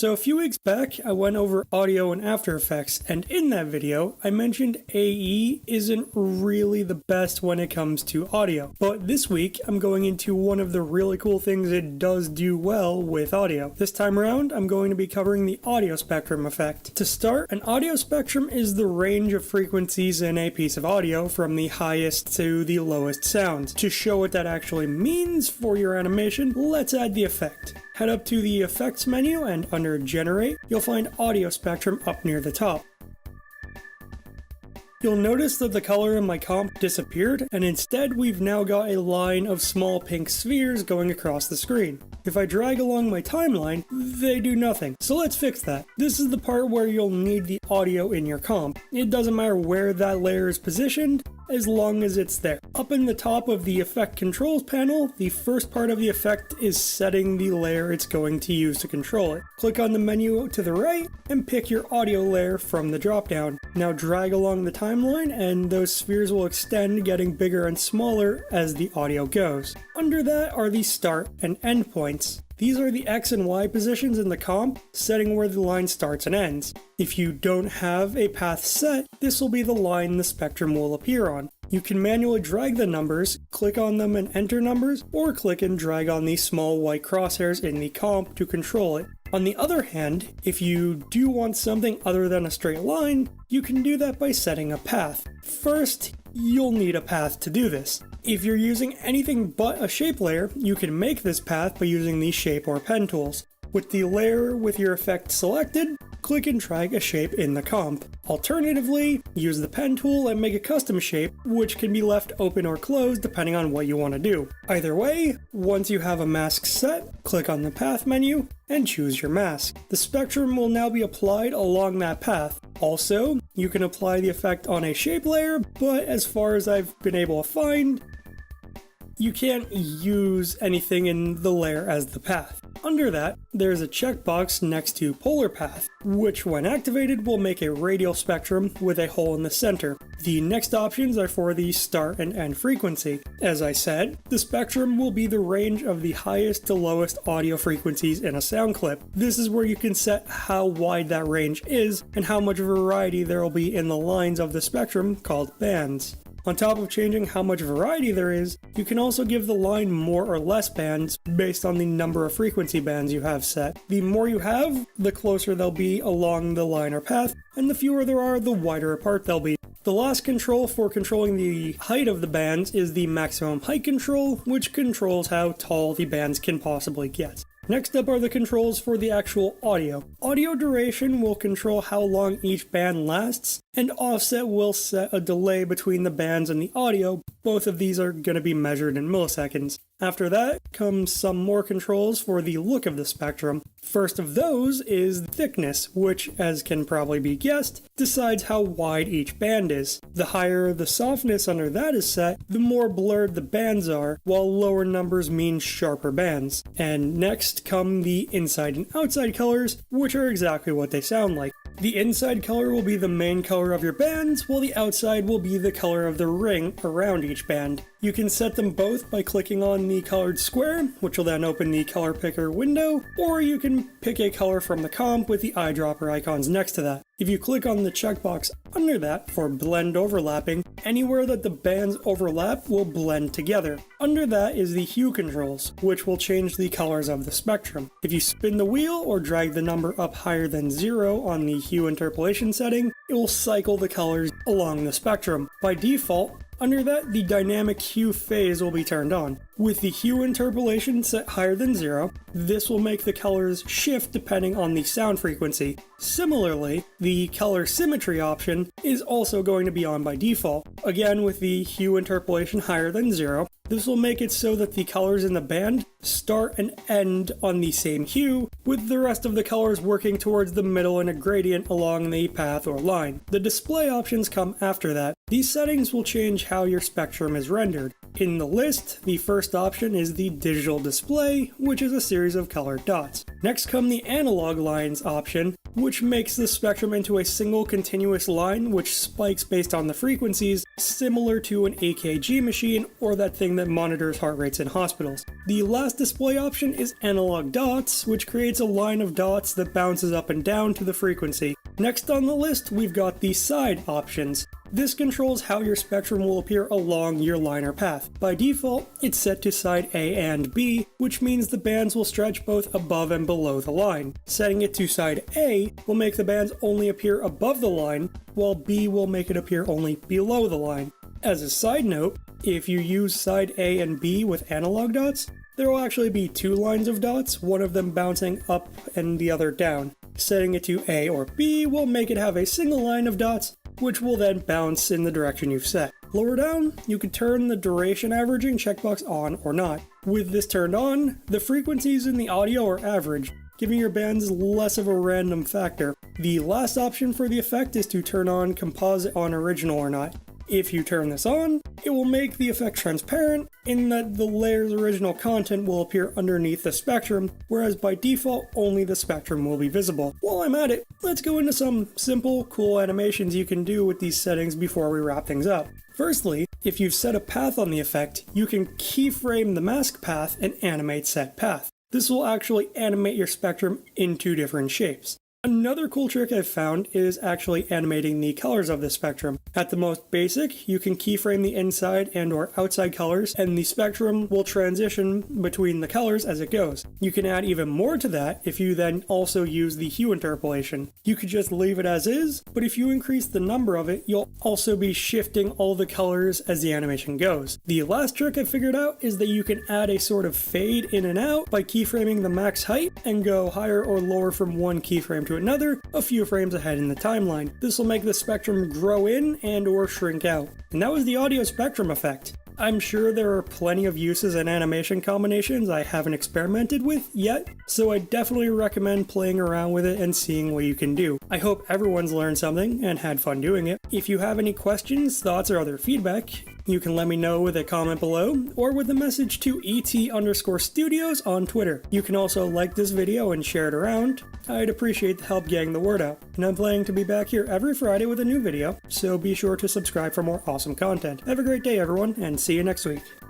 So a few weeks back, I went over audio in After Effects, and in that video, I mentioned AE isn't really the best when it comes to audio. But this week, I'm going into one of the really cool things it does do well with audio. This time around, I'm going to be covering the audio spectrum effect. To start, an audio spectrum is the range of frequencies in a piece of audio from the highest to the lowest sounds. To show what that actually means for your animation, let's add the effect. Head up to the Effects menu, and under Generate, you'll find Audio Spectrum up near the top. You'll notice that the color in my comp disappeared, and instead we've now got a line of small pink spheres going across the screen. If I drag along my timeline, they do nothing. So let's fix that. This is the part where you'll need the audio in your comp. It doesn't matter where that layer is positioned, as long as it's there. Up in the top of the Effect Controls panel, the first part of the effect is setting the layer it's going to use to control it. Click on the menu to the right and pick your audio layer from the dropdown. Now drag along the timeline and those spheres will extend, getting bigger and smaller as the audio goes. Under that are the start and end points. These are the X and Y positions in the comp, setting where the line starts and ends. If you don't have a path set, this will be the line the spectrum will appear on. You can manually drag the numbers, click on them and enter numbers, or click and drag on the small white crosshairs in the comp to control it. On the other hand, if you do want something other than a straight line, you can do that by setting a path. First, you'll need a path to do this. If you're using anything but a shape layer, you can make this path by using the shape or pen tools. With the layer with your effect selected, click and drag a shape in the comp. Alternatively, use the pen tool and make a custom shape, which can be left open or closed depending on what you want to do. Either way, once you have a mask set, click on the path menu and choose your mask. The spectrum will now be applied along that path. Also, you can apply the effect on a shape layer, but as far as I've been able to find, you can't use anything in the layer as the path. Under that, there's a checkbox next to Polar Path, which when activated will make a radial spectrum with a hole in the center. The next options are for the start and end frequency. As I said, the spectrum will be the range of the highest to lowest audio frequencies in a sound clip. This is where you can set how wide that range is and how much variety there will be in the lines of the spectrum called bands. On top of changing how much variety there is, you can also give the line more or less bands based on the number of frequency bands you have set. The more you have, the closer they'll be along the line or path, and the fewer there are, the wider apart they'll be. The last control for controlling the height of the bands is the maximum height control, which controls how tall the bands can possibly get. Next up are the controls for the actual audio. Audio duration will control how long each band lasts, and offset will set a delay between the bands and the audio. Both of these are going to be measured in milliseconds. After that comes some more controls for the look of the spectrum. First of those is thickness, which, as can probably be guessed, decides how wide each band is. The higher the softness under that is set, the more blurred the bands are, while lower numbers mean sharper bands. And next come the inside and outside colors, which are exactly what they sound like. The inside color will be the main color of your bands, while the outside will be the color of the ring around each band. You can set them both by clicking on the colored square, which will then open the color picker window, or you can pick a color from the comp with the eyedropper icons next to that. If you click on the checkbox under that for blend overlapping, anywhere that the bands overlap will blend together. Under that is the hue controls, which will change the colors of the spectrum. If you spin the wheel or drag the number up higher than 0 on the hue interpolation setting, it will cycle the colors along the spectrum. By default, under that, the dynamic hue phase will be turned on. With the hue interpolation set higher than 0, this will make the colors shift depending on the sound frequency. Similarly, the color symmetry option is also going to be on by default. Again, with the hue interpolation higher than 0, this will make it so that the colors in the band start and end on the same hue, with the rest of the colors working towards the middle in a gradient along the path or line. The display options come after that. These settings will change how your spectrum is rendered. In the list, the first option is the digital display, which is a series of colored dots. Next come the analog lines option, which makes the spectrum into a single continuous line which spikes based on the frequencies, similar to an EKG machine or that thing that monitors heart rates in hospitals. The last display option is analog dots, which creates a line of dots that bounces up and down to the frequency. Next on the list, we've got the side options. This controls how your spectrum will appear along your line or path. By default, it's set to side A and B, which means the bands will stretch both above and below the line. Setting it to side A will make the bands only appear above the line, while B will make it appear only below the line. As a side note, if you use side A and B with analog dots, there will actually be two lines of dots, one of them bouncing up and the other down. Setting it to A or B will make it have a single line of dots, which will then bounce in the direction you've set. Lower down, you can turn the duration averaging checkbox on or not. With this turned on, the frequencies in the audio are average, giving your bands less of a random factor. The last option for the effect is to turn on composite on original or not. If you turn this on, it will make the effect transparent in that the layer's original content will appear underneath the spectrum, whereas by default only the spectrum will be visible. While I'm at it, let's go into some simple, cool animations you can do with these settings before we wrap things up. Firstly, if you've set a path on the effect, you can keyframe the mask path and animate set path. This will actually animate your spectrum in two different shapes. Another cool trick I've found is actually animating the colors of the spectrum. At the most basic, you can keyframe the inside and or outside colors, and the spectrum will transition between the colors as it goes. You can add even more to that if you then also use the hue interpolation. You could just leave it as is, but if you increase the number of it, you'll also be shifting all the colors as the animation goes. The last trick I figured out is that you can add a sort of fade in and out by keyframing the max height and go higher or lower from one keyframe to another a few frames ahead in the timeline. This will make the spectrum grow in and or shrink out. And that was the audio spectrum effect. I'm sure there are plenty of uses and animation combinations I haven't experimented with yet, so I definitely recommend playing around with it and seeing what you can do. I hope everyone's learned something and had fun doing it. If you have any questions, thoughts, or other feedback, you can let me know with a comment below or with a message to ET_studios on Twitter. You can also like this video and share it around. I'd appreciate the help getting the word out. And I'm planning to be back here every Friday with a new video, so be sure to subscribe for more awesome content. Have a great day, everyone, and see you next week.